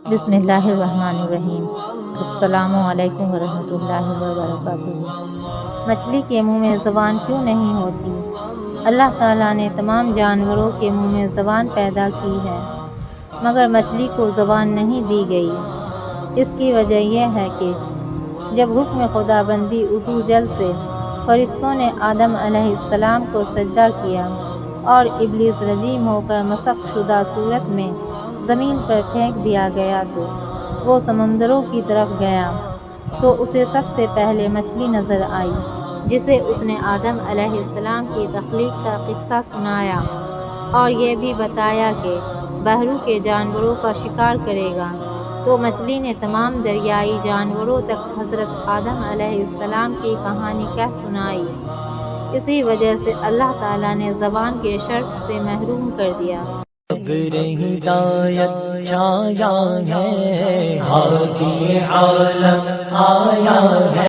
بسم اللہ الرحمن الرحیم۔ السلام علیکم ورحمۃ اللہ وبرکاتہ۔ مچھلی کے منہ میں زبان کیوں نہیں ہوتی؟ اللہ تعالیٰ نے تمام جانوروں کے منہ میں زبان پیدا کی ہے، مگر مچھلی کو زبان نہیں دی گئی۔ اس کی وجہ یہ ہے کہ جب حکم خدا بندی عزو جل سے فرشتوں نے آدم علیہ السلام کو سجدہ کیا اور ابلیس رجیم ہو کر مسخ شدہ صورت میں زمین پر پھینک دیا گیا تو وہ سمندروں کی طرف گیا، تو اسے سب سے پہلے مچھلی نظر آئی، جسے اس نے آدم علیہ السلام کی تخلیق کا قصہ سنایا اور یہ بھی بتایا کہ بحروں کے جانوروں کا شکار کرے گا۔ تو مچھلی نے تمام دریائی جانوروں تک حضرت آدم علیہ السلام کی کہانی کہہ سنائی۔ اسی وجہ سے اللہ تعالیٰ نے زبان کے شرف سے محروم کر دیا۔ ابر ہدایت چھایا ہے، ہادی عالم آیا ہے۔